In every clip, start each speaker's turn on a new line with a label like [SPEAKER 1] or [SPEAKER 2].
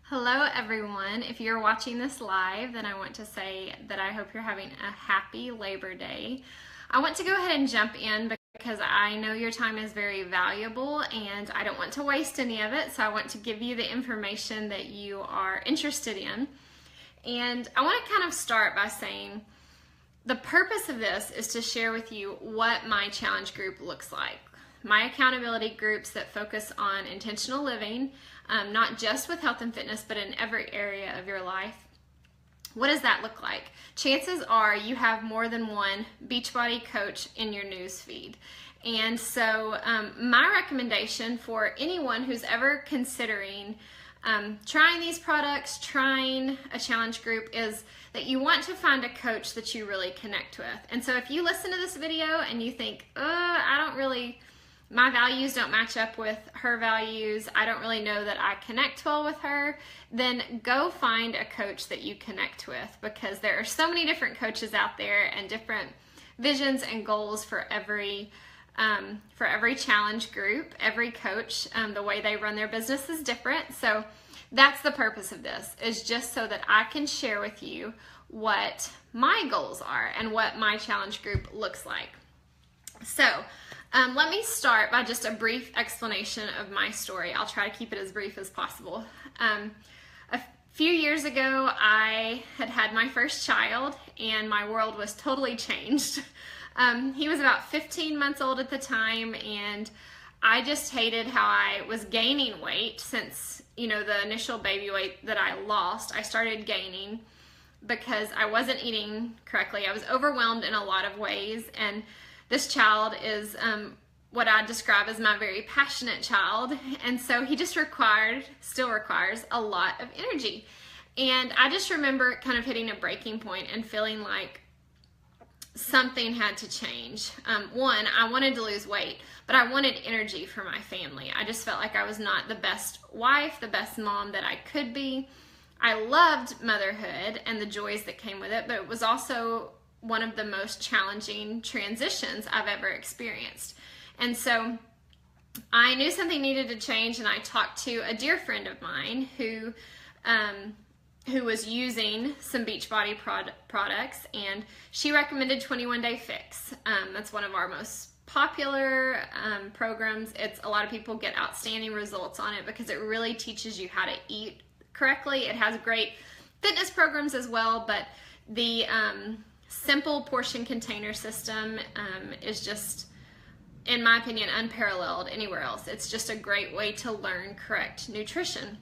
[SPEAKER 1] Hello everyone. If you're watching this live, then I want to say that I hope you're having a happy Labor Day. I want to go ahead and jump in because I know your time is very valuable and I don't want to waste any of it, so I want to give you the information that you are interested in. And I want to kind of start by saying the purpose of this is to share with you what my challenge group looks like. My accountability groups that focus on intentional living, not just with health and fitness, but in every area of your life. What does that look like? Chances are you have more than one Beachbody coach in your news feed. And so my recommendation for anyone who's ever considering trying these products, trying a challenge group, is that you want to find a coach that you really connect with. And so if you listen to this video and you think, my values don't match up with her values, I don't really know that I connect well with her, then go find a coach that you connect with, because there are so many different coaches out there and different visions and goals for every challenge group. Every coach, the way they run their business is different. So that's the purpose of this, is just so that I can share with you what my goals are and what my challenge group looks like. So let me start by just a brief explanation of my story. I'll try to keep it as brief as possible. A few years ago, I had my first child, and my world was totally changed. He was about 15 months old at the time, and I just hated how I was gaining weight. Since, the initial baby weight that I lost, I started gaining because I wasn't eating correctly. I was overwhelmed in a lot of ways, and this child is what I describe as my very passionate child, and so he just still requires a lot of energy. And I just remember kind of hitting a breaking point and feeling like something had to change. One, I wanted to lose weight, but I wanted energy for my family. I just felt like I was not the best wife, the best mom that I could be. I loved motherhood and the joys that came with it, but it was also one of the most challenging transitions I've ever experienced. And so I knew something needed to change, and I talked to a dear friend of mine who was using some Beachbody products, and she recommended 21 Day Fix. That's one of our most popular programs. A lot of people get outstanding results on it because it really teaches you how to eat correctly. It has great fitness programs as well, but the simple portion container system is just, in my opinion, unparalleled anywhere else. It's just a great way to learn correct nutrition.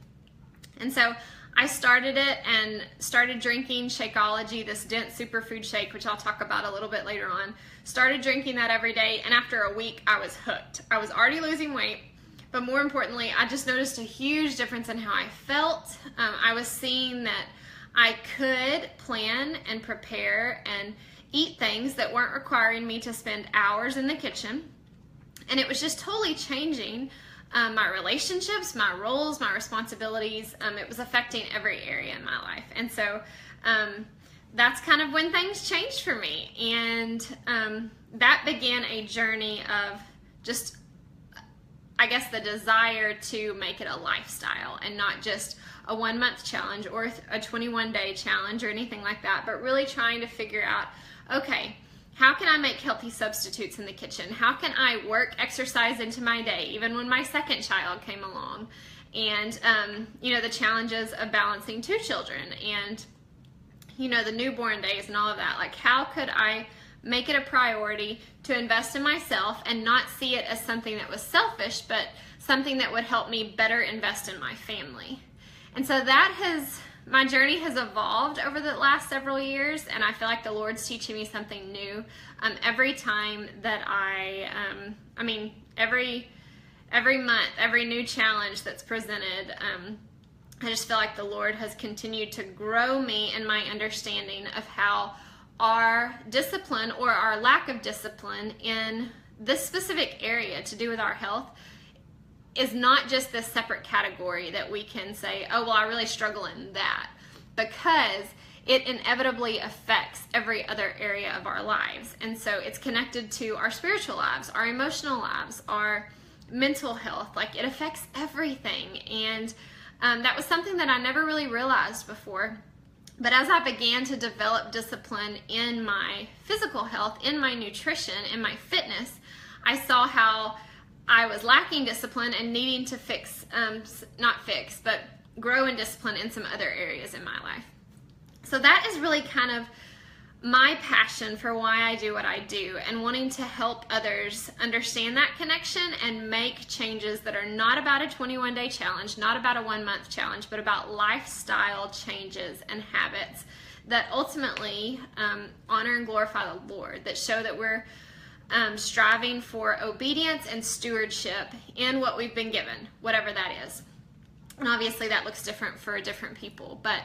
[SPEAKER 1] And so I started it and started drinking Shakeology, this dense superfood shake, which I'll talk about a little bit later on. Started drinking that every day, and after a week, I was hooked. I was already losing weight, but more importantly, I just noticed a huge difference in how I felt. I was seeing that I could plan and prepare and eat things that weren't requiring me to spend hours in the kitchen. And it was just totally changing my relationships, my roles, my responsibilities. It was affecting every area in my life. And so that's kind of when things changed for me. And that began a journey of just, I guess, the desire to make it a lifestyle and not just a 1 month challenge or a 21 day challenge or anything like that, but really trying to figure out, okay, how can I make healthy substitutes in the kitchen? How can I work exercise into my day, even when my second child came along? And, the challenges of balancing 2 children and, the newborn days and all of that. Like, how could I make it a priority to invest in myself and not see it as something that was selfish, but something that would help me better invest in my family? And so my journey has evolved over the last several years, and I feel like the Lord's teaching me something new every time that every month, every new challenge that's presented. I just feel like the Lord has continued to grow me in my understanding of how our discipline or our lack of discipline in this specific area to do with our health is not just this separate category that we can say, oh, well, I really struggle in that, because it inevitably affects every other area of our lives. And so it's connected to our spiritual lives, our emotional lives, our mental health. Like, it affects everything. And That was something that I never really realized before. But as I began to develop discipline in my physical health, in my nutrition, in my fitness, I saw how I was lacking discipline and needing to but grow in discipline in some other areas in my life. So that is really kind of my passion for why I do what I do, and wanting to help others understand that connection and make changes that are not about a 21-day challenge, not about a 1-month challenge, but about lifestyle changes and habits that ultimately honor and glorify the Lord, that show that we're striving for obedience and stewardship in what we've been given, whatever that is. And obviously that looks different for different people, but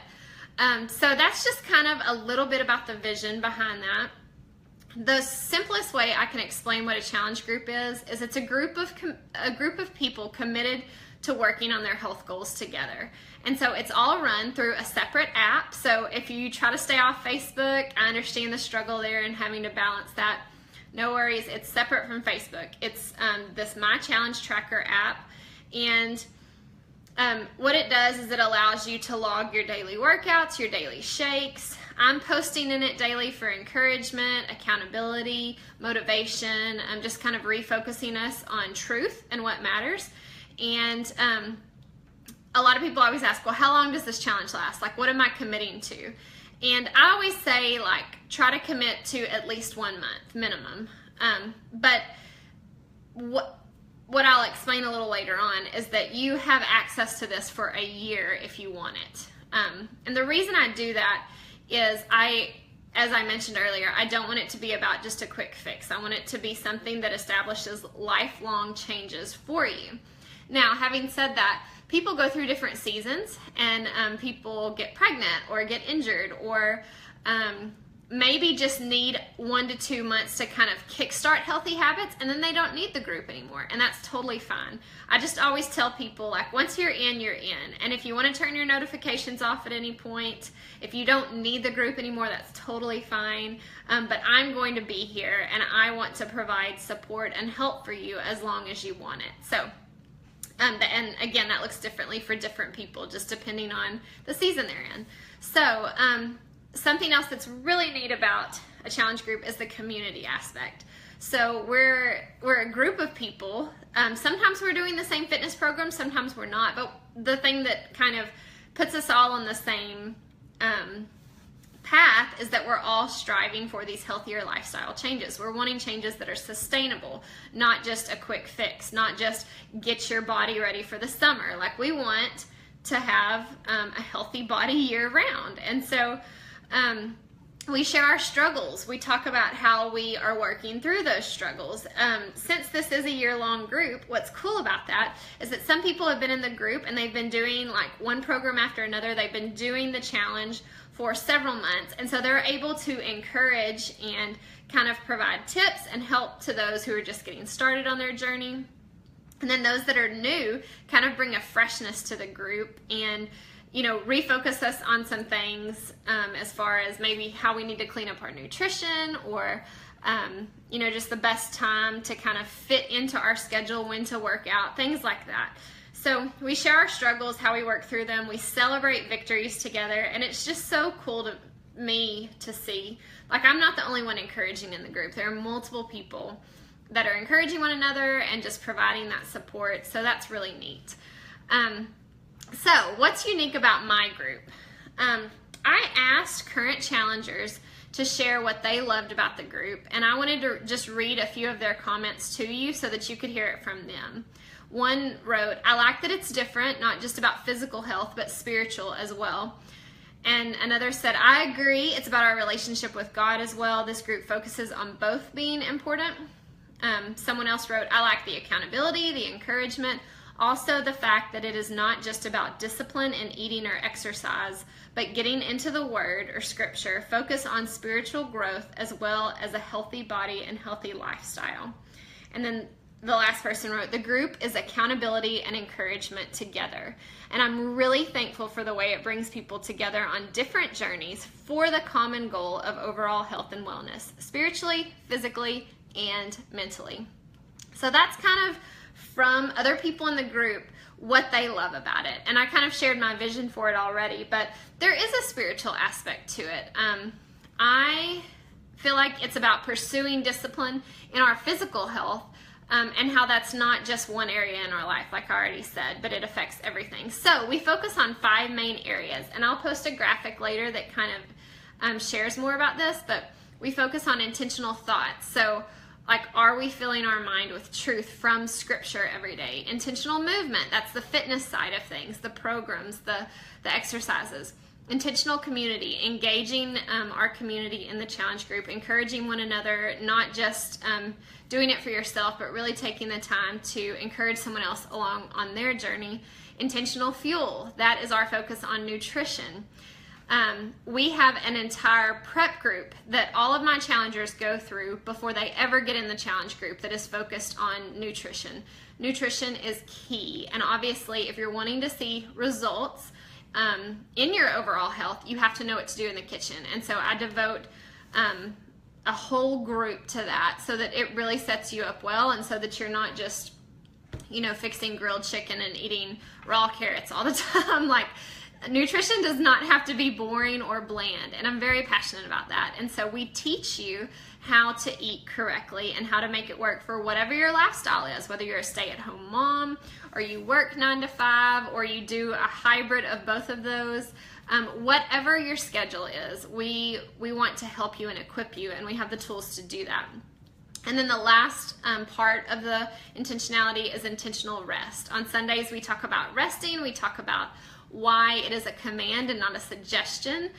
[SPEAKER 1] so that's just kind of a little bit about the vision behind that. The simplest way I can explain what a challenge group is it's a group of people committed to working on their health goals together. And so it's all run through a separate app. So if you try to stay off Facebook, I understand the struggle there and having to balance that. No worries, it's separate from Facebook. It's this My Challenge Tracker app, and what it does is it allows you to log your daily workouts, your daily shakes. I'm posting in it daily for encouragement, accountability, motivation. I'm just kind of refocusing us on truth and what matters. And a lot of people always ask, well, how long does this challenge last? Like, what am I committing to? And I always say, like, try to commit to at least 1 month minimum. But what I'll explain a little later on is that you have access to this for a year if you want it. And the reason I do that is as I mentioned earlier, I don't want it to be about just a quick fix. I want it to be something that establishes lifelong changes for you. Now, having said that, people go through different seasons, and people get pregnant or get injured, or maybe just need 1 to 2 months to kind of kickstart healthy habits, and then they don't need the group anymore, and that's totally fine. I just always tell people, like, once you're in, you're in. And if you want to turn your notifications off at any point, if you don't need the group anymore, that's totally fine. But I'm going to be here, and I want to provide support and help for you as long as you want it. So, and again, that looks differently for different people, just depending on the season they're in. So, something else that's really neat about a challenge group is the community aspect. So we're a group of people. Sometimes we're doing the same fitness program, sometimes we're not. But the thing that kind of puts us all on the same path is that we're all striving for these healthier lifestyle changes. We're wanting changes that are sustainable, not just a quick fix, not just get your body ready for the summer. Like, we want to have a healthy body year round. And so we share our struggles. We talk about how we are working through those struggles. Since this is a year-long group, what's cool about that is that some people have been in the group and they've been doing like one program after another. They've been doing the challenge for several months, and so they're able to encourage and kind of provide tips and help to those who are just getting started on their journey. And then those that are new kind of bring a freshness to the group and, you know, refocus us on some things as far as maybe how we need to clean up our nutrition, or you know, just the best time to kind of fit into our schedule, when to work out, things like that. So we share our struggles, how we work through them, we celebrate victories together, and it's just so cool to me to see. Like, I'm not the only one encouraging in the group. There are multiple people that are encouraging one another and just providing that support, so that's really neat. So what's unique about my group? I asked current challengers to share what they loved about the group, and I wanted to just read a few of their comments to you so that you could hear it from them. One wrote, "I like that it's different, not just about physical health, but spiritual as well." And another said, "I agree, it's about our relationship with God as well. This group focuses on both being important." Someone else wrote, "I like the accountability, the encouragement, also the fact that it is not just about discipline in eating or exercise, but getting into the Word or Scripture, focus on spiritual growth as well as a healthy body and healthy lifestyle." And then the last person wrote, "The group is accountability and encouragement together." And I'm really thankful for the way it brings people together on different journeys for the common goal of overall health and wellness, spiritually, physically, and mentally. So that's kind of from other people in the group what they love about it. And I kind of shared my vision for it already, but there is a spiritual aspect to it. I feel like it's about pursuing discipline in our physical health, and how that's not just one area in our life, like I already said, but it affects everything. So we focus on 5 main areas, and I'll post a graphic later that kind of shares more about this, but we focus on intentional thoughts. So like, are we filling our mind with truth from scripture every day? Intentional movement, that's the fitness side of things, the programs, the exercises. Intentional community, engaging our community in the challenge group, encouraging one another, not just doing it for yourself, but really taking the time to encourage someone else along on their journey. Intentional fuel, that is our focus on nutrition. We have an entire prep group that all of my challengers go through before they ever get in the challenge group that is focused on nutrition. Nutrition is key, and obviously if you're wanting to see results in your overall health, you have to know what to do in the kitchen. And so I devote a whole group to that so that it really sets you up well, and so that you're not just, fixing grilled chicken and eating raw carrots all the time. Like, nutrition does not have to be boring or bland, and I'm very passionate about that. And so we teach you how to eat correctly and how to make it work for whatever your lifestyle is, whether you're a stay-at-home mom or you work 9 to 5 or you do a hybrid of both of those. Whatever your schedule is, we want to help you and equip you, and we have the tools to do that. And then the last part of the intentionality is intentional rest. On Sundays, we talk about resting. We talk about why it is a command and not a suggestion.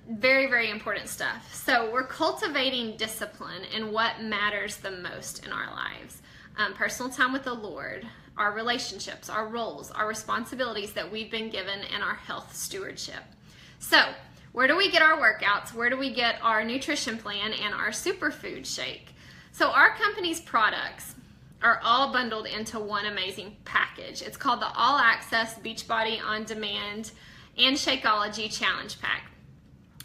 [SPEAKER 1] Very, very important stuff. So we're cultivating discipline in what matters the most in our lives. Personal time with the Lord, our relationships, our roles, our responsibilities that we've been given, and our health stewardship. So where do we get our workouts? Where do we get our nutrition plan and our superfood shake? So our company's products are all bundled into one amazing package. It's called the All Access Beachbody On Demand and Shakeology Challenge Pack.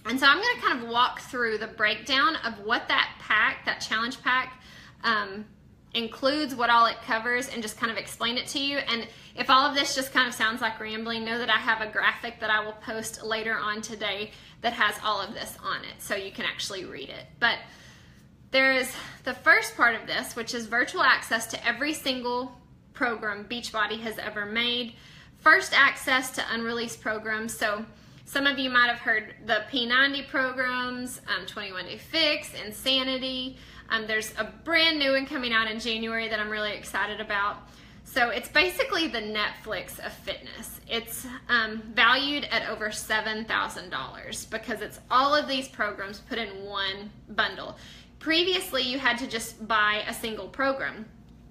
[SPEAKER 1] And so I'm going to kind of walk through the breakdown of what that pack, that challenge pack, includes, what all it covers, and just kind of explain it to you. And if all of this just kind of sounds like rambling, know that I have a graphic that I will post later on today that has all of this on it, so you can actually read it. But there is the first part of this, which is virtual access to every single program Beachbody has ever made. First access to unreleased programs. So some of you might have heard the P90 programs, 21 Day Fix, Insanity. There's a brand new one coming out in January that I'm really excited about. So it's basically the Netflix of fitness. It's valued at over $7,000 because it's all of these programs put in one bundle. Previously, you had to just buy a single program,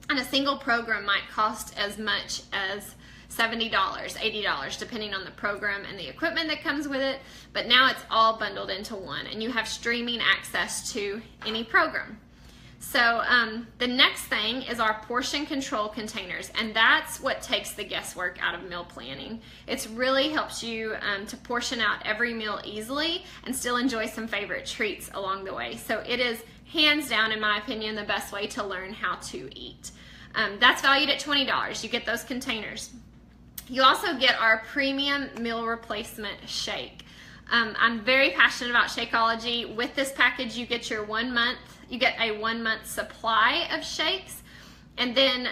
[SPEAKER 1] and a single program might cost as much as $70, $80, depending on the program and the equipment that comes with it. But now it's all bundled into one, and you have streaming access to any program. So the next thing is our portion control containers, and that's what takes the guesswork out of meal planning. It really helps you to portion out every meal easily and still enjoy some favorite treats along the way. So it is hands down, in my opinion, the best way to learn how to eat. That's valued at $20. You get those containers. You also get our premium meal replacement shake. I'm very passionate about Shakeology. With this package, you get your 1 month. You get a 1 month supply of shakes, and then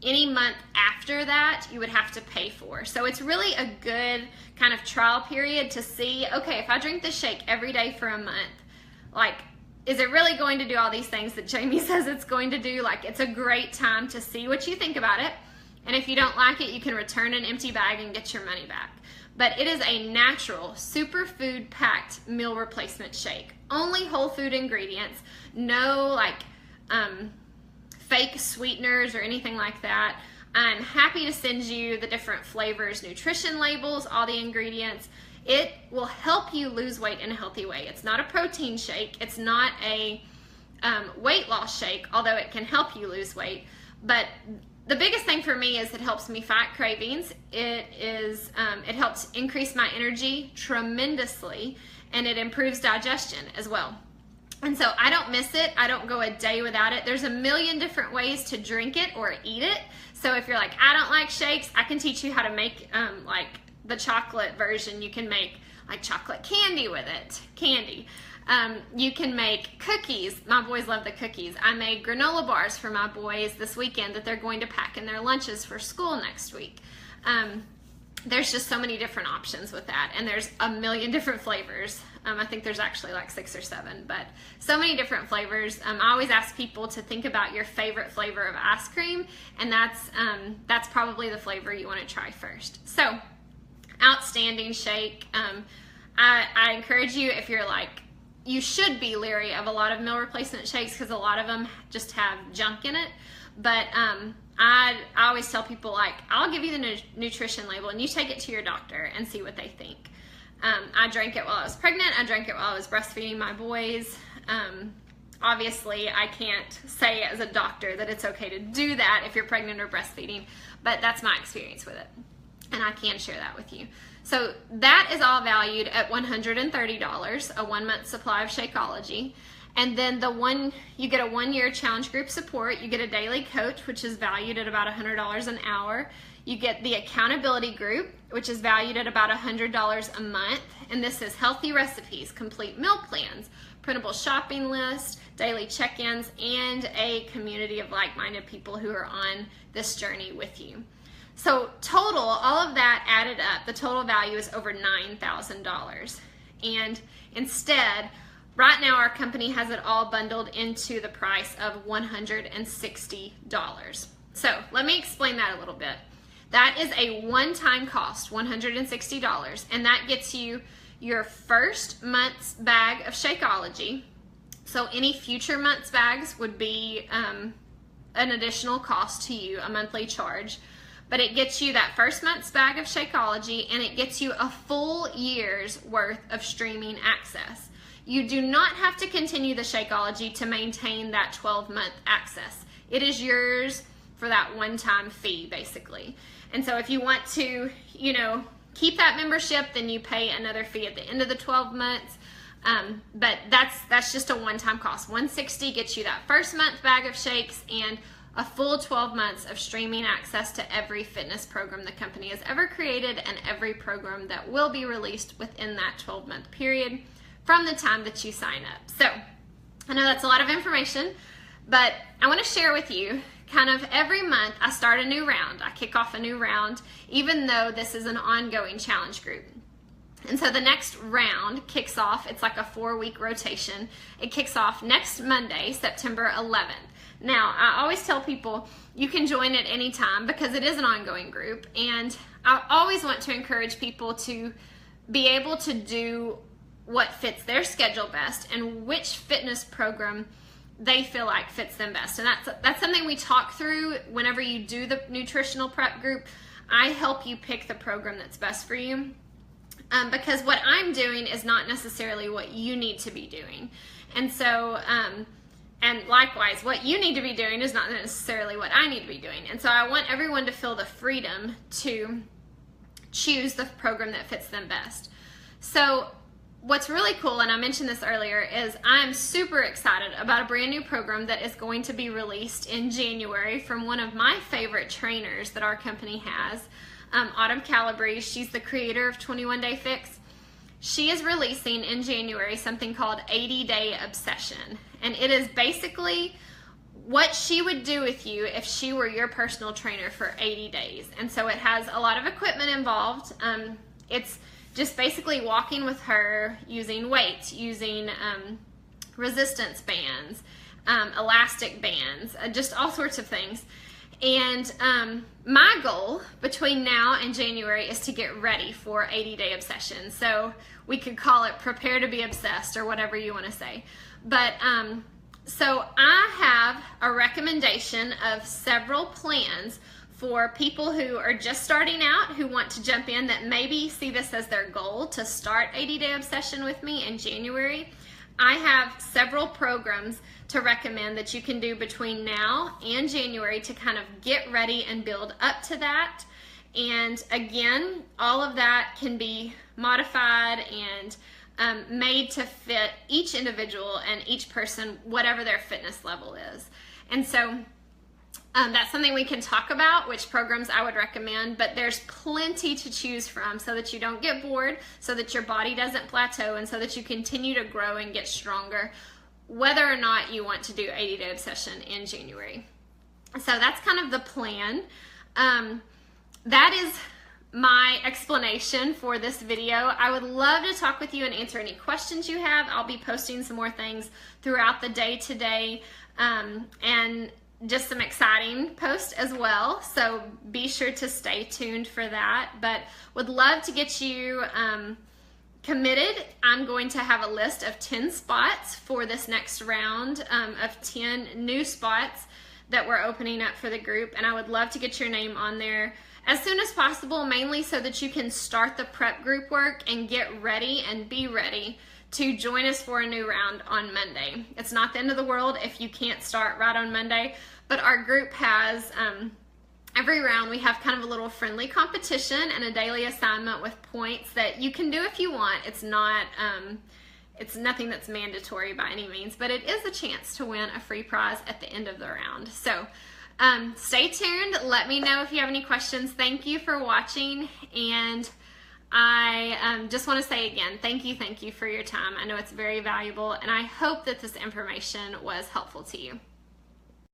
[SPEAKER 1] any month after that you would have to pay for. So it's really a good kind of trial period to see, okay, if I drink this shake every day for a month, like, is it really going to do all these things that Jamie says it's going to do? Like, it's a great time to see what you think about it. And if you don't like it, you can return an empty bag and get your money back. But it is a natural, superfood packed meal replacement shake. Only whole food ingredients, no like fake sweeteners or anything like that. I'm happy to send you the different flavors, nutrition labels, all the ingredients. It will help you lose weight in a healthy way. It's not a protein shake. It's not a weight loss shake, although it can help you lose weight. But the biggest thing for me is it helps me fight cravings. It helps increase my energy tremendously, and it improves digestion as well. And so I don't miss it. I don't go a day without it. There's a million different ways to drink it or eat it. So if you're like, I don't like shakes, I can teach you how to make like the chocolate version. You can make like chocolate candy with it, candy. You can make cookies. My boys love the cookies. I made granola bars for my boys this weekend that they're going to pack in their lunches for school next week. There's just so many different options with that, and there's a million different flavors. I think there's actually like 6 or 7, but so many different flavors. I always ask people to think about your favorite flavor of ice cream, and that's probably the flavor you want to try first. So, outstanding shake. I encourage you, if you're like, you should be leery of a lot of meal replacement shakes because a lot of them just have junk in it, but I always tell people, like, I'll give you the nutrition label and you take it to your doctor and see what they think. I drank it while I was pregnant. I drank it while I was breastfeeding my boys. Obviously, I can't say as a doctor that it's okay to do that if you're pregnant or breastfeeding, but that's my experience with it, and I can share that with you. So that is all valued at $130, a 1-month supply of Shakeology. And then you get a 1-year challenge group support. You get a daily coach, which is valued at about $100 an hour. You get the accountability group, which is valued at about $100 a month. And this is healthy recipes, complete meal plans, printable shopping lists, daily check-ins, and a community of like-minded people who are on this journey with you. So total, all of that added up, the total value is over $9,000. And instead, right now our company has it all bundled into the price of $160. So let me explain that a little bit. That is a one-time cost, $160, and that gets you your first month's bag of Shakeology. So any future month's bags would be an additional cost to you, a monthly charge. But it gets you that first month's bag of Shakeology, and it gets you a full year's worth of streaming access. You do not have to continue the Shakeology to maintain that 12-month access. It is yours for that one-time fee, basically. And so if you want to, keep that membership, then you pay another fee at the end of the 12 months. But that's just a one-time cost. $160 gets you that first month bag of shakes and a full 12 months of streaming access to every fitness program the company has ever created and every program that will be released within that 12-month period from the time that you sign up. So I know that's a lot of information, but I want to share with you kind of every month I start a new round. I kick off a new round, even though this is an ongoing challenge group. And so the next round kicks off, it's like a 4-week rotation. It kicks off next Monday, September 11th. Now, I always tell people you can join at any time because it is an ongoing group, and I always want to encourage people to be able to do what fits their schedule best and which fitness program they feel like fits them best. And that's something we talk through whenever you do the nutritional prep group. I help you pick the program that's best for you, because what I'm doing is not necessarily what you need to be doing. And so, and likewise, what you need to be doing is not necessarily what I need to be doing. And so I want everyone to feel the freedom to choose the program that fits them best. So what's really cool, and I mentioned this earlier, is I'm super excited about a brand new program that is going to be released in January from one of my favorite trainers that our company has, Autumn Calabrese. She's the creator of 21 Day Fix. She is releasing in January something called 80 Day Obsession. And it is basically what she would do with you if she were your personal trainer for 80 days. And so it has a lot of equipment involved. It's just basically walking with her using weights, using resistance bands, elastic bands, just all sorts of things. And my goal between now and January is to get ready for 80 Day Obsession. So we could call it Prepare to be Obsessed or whatever you want to say. But so I have a recommendation of several plans for people who are just starting out, who want to jump in, that maybe see this as their goal to start 80 Day Obsession with me in January. I have several programs to recommend that you can do between now and January to kind of get ready and build up to that. And again, all of that can be modified and made to fit each individual and each person, whatever their fitness level is. And so that's something we can talk about, which programs I would recommend, but there's plenty to choose from so that you don't get bored, so that your body doesn't plateau, and so that you continue to grow and get stronger, whether or not you want to do 80-Day Obsession in January. So that's kind of the plan. That is my explanation for this video. I would love to talk with you and answer any questions you have. I'll be posting some more things throughout the day today, and just some exciting posts as well. So be sure to stay tuned for that. But would love to get you committed. I'm going to have a list of 10 spots for this next round of 10 new spots that we're opening up for the group, and I would love to get your name on there as soon as possible, mainly so that you can start the prep group work and get ready and be ready to join us for a new round on Monday. It's not the end of the world if you can't start right on Monday, but our group has, every round we have kind of a little friendly competition and a daily assignment with points that you can do if you want. It's not, it's nothing that's mandatory by any means, but it is a chance to win a free prize at the end of the round. So stay tuned. Let me know if you have any questions. Thank you for watching, and I just want to say again, thank you for your time. I know it's very valuable, and I hope that this information was helpful to you.